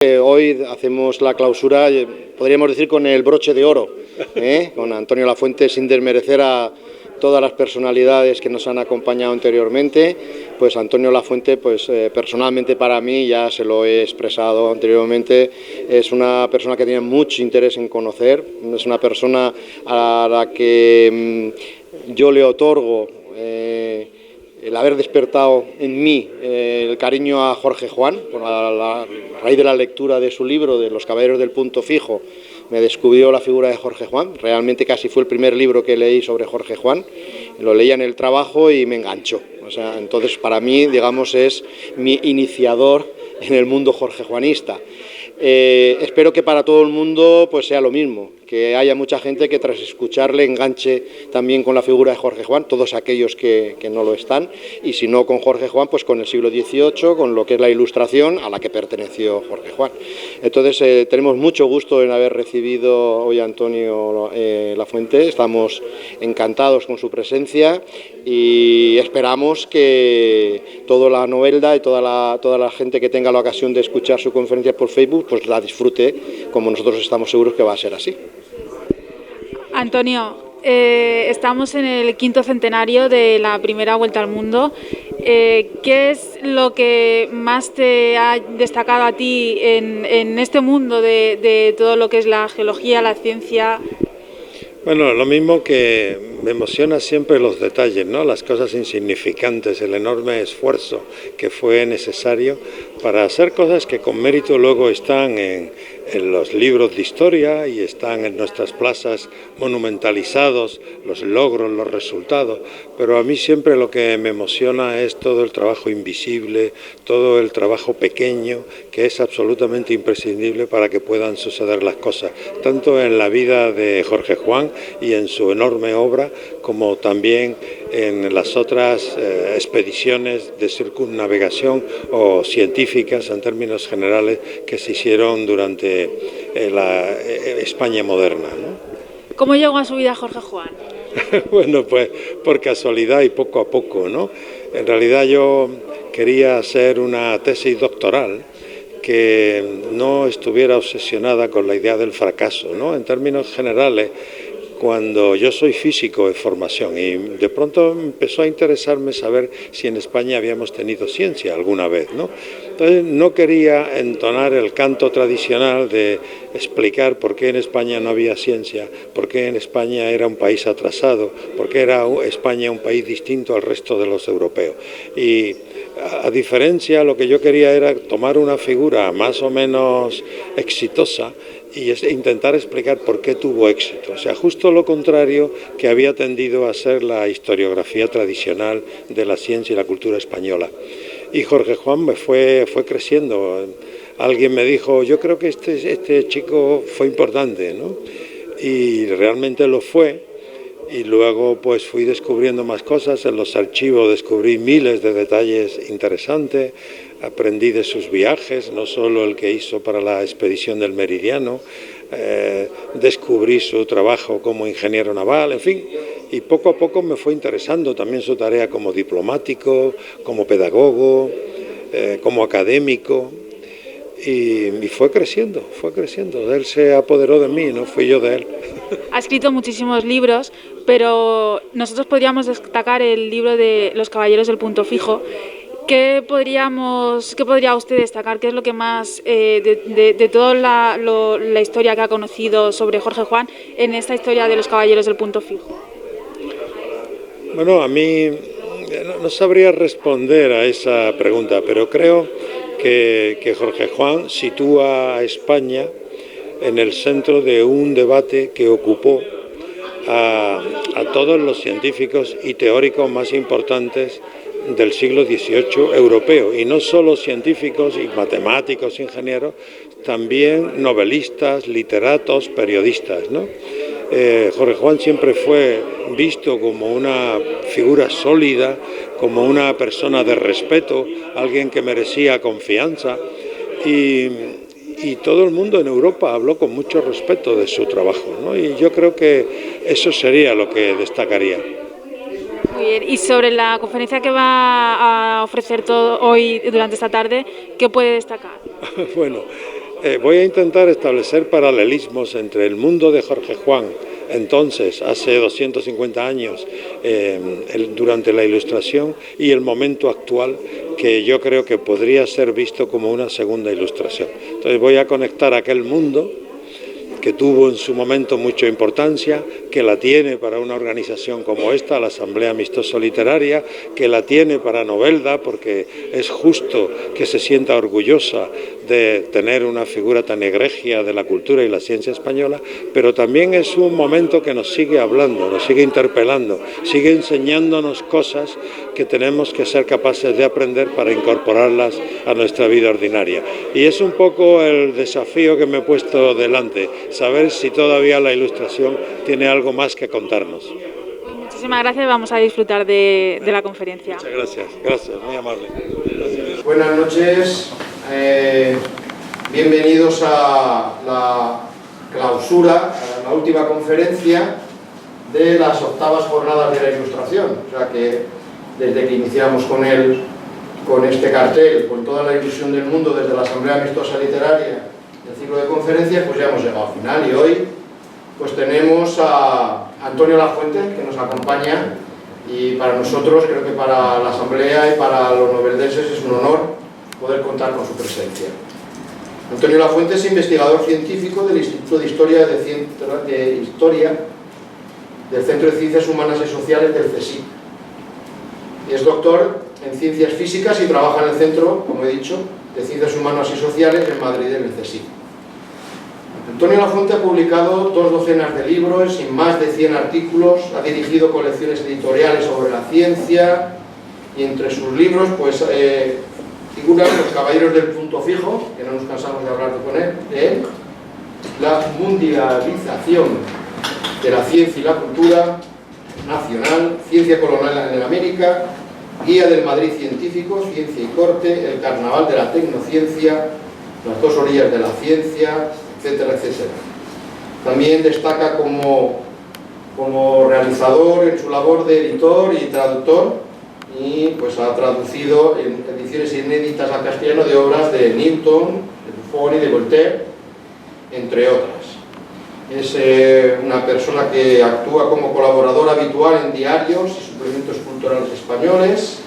Hoy hacemos la clausura, podríamos decir, con el broche de oro, con Antonio Lafuente, sin desmerecer a todas las personalidades que nos han acompañado anteriormente. Pues Antonio Lafuente, pues personalmente para mí, ya se lo he expresado anteriormente, es una persona que tiene mucho interés en conocer, es una persona a la que yo le otorgo el haber despertado en mí el cariño a Jorge Juan, a raíz de la lectura de su libro, de Los Caballeros del Punto Fijo, me descubrió la figura de Jorge Juan. Realmente casi fue el primer libro que leí sobre Jorge Juan, lo leía en el trabajo y me enganchó. O sea, entonces para mí, digamos, es mi iniciador en el mundo jorgejuanista. Espero que para todo el mundo pues sea lo mismo, que haya mucha gente que tras escucharle enganche también con la figura de Jorge Juan, todos aquellos que no lo están, y si no con Jorge Juan, pues con el siglo XVIII, con lo que es la Ilustración a la que perteneció Jorge Juan. Entonces tenemos mucho gusto en haber recibido hoy a Antonio Lafuente, estamos encantados con su presencia y esperamos que toda la novelda y toda la gente que tenga la ocasión de escuchar su conferencia por Facebook pues la disfrute, como nosotros estamos seguros que va a ser así. Antonio, estamos en el 5º centenario de la primera Vuelta al Mundo. ¿Qué es lo que más te ha destacado a ti en este mundo de todo lo que es la geología, la ciencia? Bueno, lo mismo que me emociona siempre los detalles, ¿no? Las cosas insignificantes, el enorme esfuerzo que fue necesario para hacer cosas que con mérito luego están en los libros de historia y están en nuestras plazas monumentalizados, los logros, los resultados, pero a mí siempre lo que me emociona es todo el trabajo invisible, todo el trabajo pequeño, que es absolutamente imprescindible para que puedan suceder las cosas, tanto en la vida de Jorge Juan y en su enorme obra, como también en las otras expediciones de circunnavegación o científicas en términos generales que se hicieron durante la España moderna, ¿no? ¿Cómo llegó a su vida Jorge Juan? Bueno, pues por casualidad y poco a poco, ¿no? En realidad yo quería hacer una tesis doctoral que no estuviera obsesionada con la idea del fracaso, ¿no? En términos generales, cuando yo soy físico de formación y de pronto empezó a interesarme saber si en España habíamos tenido ciencia alguna vez, ¿no? Entonces no quería entonar el canto tradicional de explicar por qué en España no había ciencia, por qué en España era un país atrasado, por qué era España un país distinto al resto de los europeos. Y a diferencia, lo que yo quería era tomar una figura más o menos exitosa y intentar explicar por qué tuvo éxito. O sea, justo lo contrario que había tendido a ser la historiografía tradicional de la ciencia y la cultura española. Y Jorge Juan me fue creciendo. Alguien me dijo, yo creo que este chico fue importante, ¿no? Y realmente lo fue. Y luego pues fui descubriendo más cosas, en los archivos descubrí miles de detalles interesantes, aprendí de sus viajes, no solo el que hizo para la expedición del Meridiano, descubrí su trabajo como ingeniero naval, en fin, y poco a poco me fue interesando también su tarea como diplomático, como pedagogo, como académico, y fue creciendo, él se apoderó de mí, no fui yo de él. Ha escrito muchísimos libros, pero nosotros podríamos destacar el libro de Los Caballeros del Punto Fijo. ¿Qué podría usted destacar? ¿Qué es lo que más, de toda la historia que ha conocido sobre Jorge Juan, en esta historia de Los Caballeros del Punto Fijo? Bueno, a mí no sabría responder a esa pregunta, pero creo que Jorge Juan sitúa a España en el centro de un debate que ocupó a todos los científicos y teóricos más importantes del siglo XVIII europeo, y no solo científicos y matemáticos, ingenieros, también novelistas, literatos, periodistas, ¿no? Jorge Juan siempre fue visto como una figura sólida, como una persona de respeto, alguien que merecía confianza, y todo el mundo en Europa habló con mucho respeto de su trabajo, ¿no? Y yo creo que eso sería lo que destacaría. Muy bien. Y sobre la conferencia que va a ofrecer hoy durante esta tarde, ¿qué puede destacar? Bueno, voy a intentar establecer paralelismos entre el mundo de Jorge Juan, entonces, hace 250 años, durante la Ilustración, y el momento actual, que yo creo que podría ser visto como una segunda Ilustración. Entonces voy a conectar aquel mundo que tuvo en su momento mucha importancia, que la tiene para una organización como esta, la Asamblea Amistoso Literaria, que la tiene para Novelda, porque es justo que se sienta orgullosa de tener una figura tan egregia de la cultura y la ciencia española, pero también es un momento que nos sigue hablando, nos sigue interpelando, sigue enseñándonos cosas que tenemos que ser capaces de aprender para incorporarlas a nuestra vida ordinaria. Y es un poco el desafío que me he puesto delante, saber si todavía la Ilustración tiene algo más que contarnos. Muchísimas gracias, vamos a disfrutar de la conferencia. Muchas gracias, muy amable. Gracias. Buenas noches, bienvenidos a la clausura, a la última conferencia de las 8ª jornadas de la Ilustración. O sea que desde que iniciamos con este cartel, con toda la ilusión del mundo desde la Asamblea Amistosa Literaria, el ciclo de conferencias, pues ya hemos llegado al final, y hoy pues tenemos a Antonio Lafuente, que nos acompaña, y para nosotros, creo que para la Asamblea y para los noveldenses, es un honor poder contar con su presencia. Antonio Lafuente es investigador científico del Instituto de Historia del Centro de Ciencias Humanas y Sociales del CSIC. Y es doctor en Ciencias Físicas y trabaja en el Centro, como he dicho, de Ciencias Humanas y Sociales en Madrid, en el CSIC. Antonio Lafuente ha publicado 2 docenas de libros y más de 100 artículos, ha dirigido colecciones editoriales sobre la ciencia, y entre sus libros pues figuran Los Caballeros del Punto Fijo, que no nos cansamos de hablar de él, La mundialización de la ciencia y la cultura nacional, Ciencia colonial en América, Guía del Madrid científico, Ciencia y corte, El carnaval de la tecnociencia, Las dos orillas de la ciencia, etcétera, etcétera. También destaca como realizador en su labor de editor y traductor, y pues ha traducido en ediciones inéditas al castellano de obras de Newton, de Buffon y de Voltaire, entre otras. Es una persona que actúa como colaborador habitual en diarios y suplementos culturales españoles,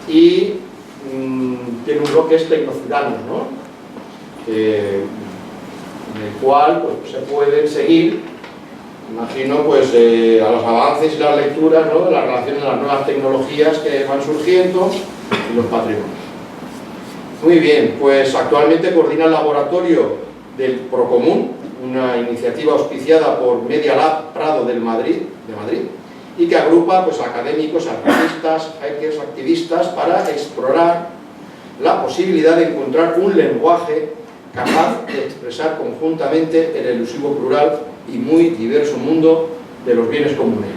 y tiene un blog que es Tecnociudadanos, ¿no? En el cual pues, se pueden seguir, imagino, pues, a los avances y las lecturas, ¿no?, de la relación de las nuevas tecnologías que van surgiendo y los patrimonios. Muy bien, pues actualmente coordina el laboratorio del Procomún, una iniciativa auspiciada por Media Lab Prado de Madrid, y que agrupa pues, académicos, artistas, hackers, activistas, para explorar la posibilidad de encontrar un lenguaje capaz de expresar conjuntamente el elusivo, plural y muy diverso mundo de los bienes comunes.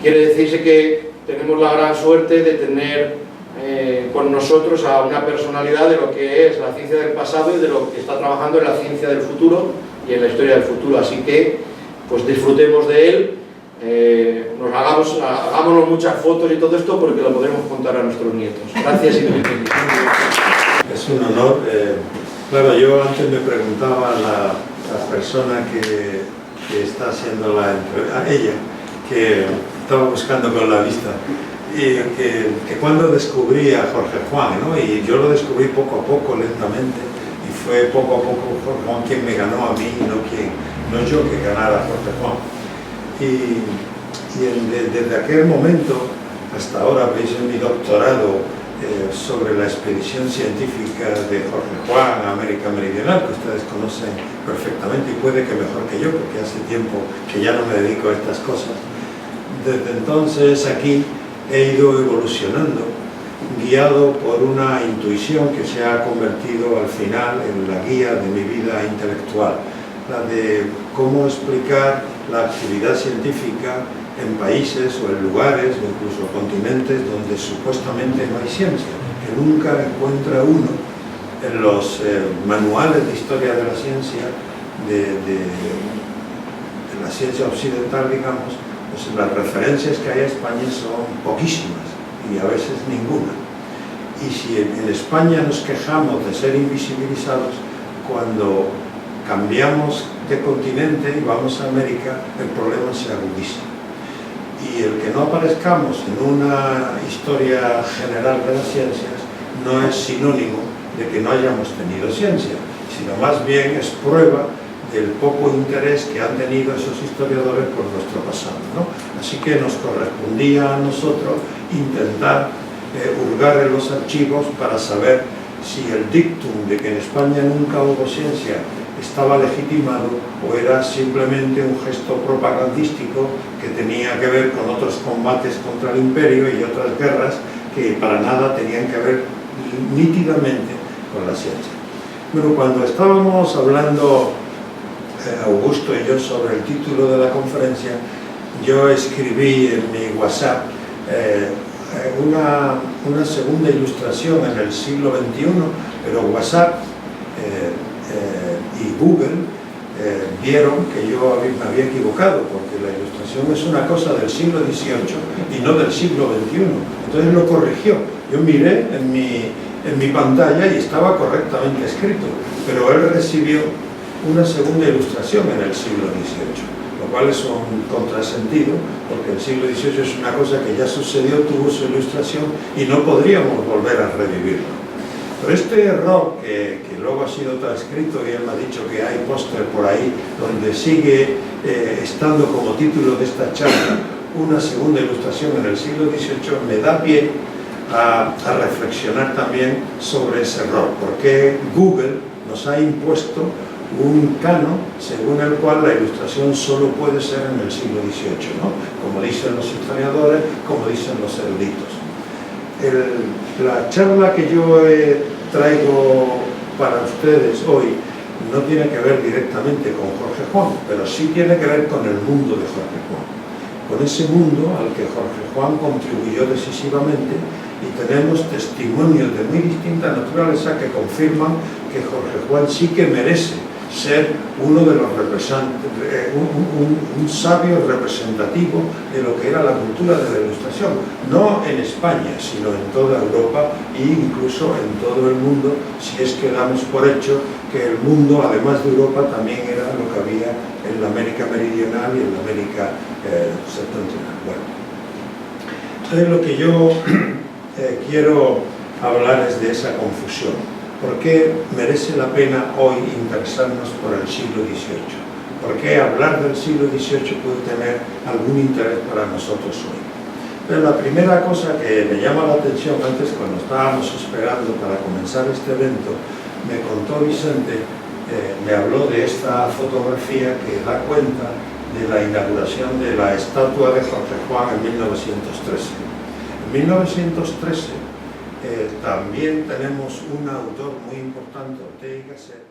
Quiere decirse que tenemos la gran suerte de tener con nosotros a una personalidad de lo que es la ciencia del pasado y de lo que está trabajando en la ciencia del futuro y en la historia del futuro. Así que pues disfrutemos de él, hagámonos muchas fotos y todo esto, porque lo podremos contar a nuestros nietos. Gracias y bienvenidos. Es un honor. Claro, yo antes me preguntaba a la persona que está haciendo ella, que estaba buscando con la vista, y que cuando descubrí a Jorge Juan, ¿no? Y yo lo descubrí poco a poco, lentamente, y fue poco a poco Jorge Juan quien me ganó a mí, no yo que ganara a Jorge Juan. Y desde aquel momento hasta ahora veis en mi doctorado sobre la expedición científica de Jorge Juan a América Meridional, que ustedes conocen perfectamente y puede que mejor que yo, porque hace tiempo que ya no me dedico a estas cosas. Desde entonces aquí he ido evolucionando, guiado por una intuición que se ha convertido al final en la guía de mi vida intelectual, la de cómo explicar la actividad científica en países o en lugares o incluso continentes donde supuestamente no hay ciencia, que nunca encuentra uno en los manuales de historia de la ciencia, de la ciencia occidental, digamos, pues las referencias que hay a España son poquísimas y a veces ninguna. Y si en España nos quejamos de ser invisibilizados, cuando cambiamos de continente y vamos a América, el problema se agudiza. Y el que no aparezcamos en una historia general de las ciencias no es sinónimo de que no hayamos tenido ciencia, sino más bien es prueba del poco interés que han tenido esos historiadores por nuestro pasado, ¿no? Así que nos correspondía a nosotros intentar hurgar en los archivos para saber si el dictum de que en España nunca hubo ciencia estaba legitimado o era simplemente un gesto propagandístico que tenía que ver con otros combates contra el imperio y otras guerras que para nada tenían que ver nítidamente con la ciencia. Bueno, cuando estábamos hablando Augusto y yo sobre el título de la conferencia, yo escribí en mi WhatsApp una segunda ilustración en el siglo XXI, pero WhatsApp y Google vieron que yo me había equivocado, porque la ilustración es una cosa del siglo XVIII y no del siglo XXI. Entonces lo corrigió. Yo miré en mi pantalla y estaba correctamente escrito, pero él recibió una segunda ilustración en el siglo XVIII, lo cual es un contrasentido, porque el siglo XVIII es una cosa que ya sucedió, tuvo su ilustración y no podríamos volver a revivirlo. Pero este error, que luego ha sido transcrito, y él me ha dicho que hay póster por ahí donde sigue estando como título de esta charla una segunda ilustración en el siglo XVIII, me da pie a reflexionar también sobre ese error, porque Google nos ha impuesto un canon según el cual la ilustración solo puede ser en el siglo XVIII, ¿no? Como dicen los historiadores, como dicen los eruditos. La charla que yo traigo para ustedes hoy no tiene que ver directamente con Jorge Juan, pero sí tiene que ver con el mundo de Jorge Juan, con ese mundo al que Jorge Juan contribuyó decisivamente, y tenemos testimonios de muy distinta naturaleza que confirman que Jorge Juan sí que merece ser uno de los representantes, un sabio representativo de lo que era la cultura de la Ilustración, no en España, sino en toda Europa e incluso en todo el mundo, si es que damos por hecho que el mundo, además de Europa, también era lo que había en la América Meridional y en la América septentrional. Bueno, entonces lo que yo quiero hablar es de esa confusión. ¿Por qué merece la pena hoy interesarnos por el siglo XVIII? ¿Por qué hablar del siglo XVIII puede tener algún interés para nosotros hoy? Pero la primera cosa que me llama la atención, antes cuando estábamos esperando para comenzar este evento, me contó Vicente, me habló de esta fotografía que da cuenta de la inauguración de la estatua de Jorge Juan en 1913. En 1913 también tenemos un autor muy importante, Ortega y Gasset,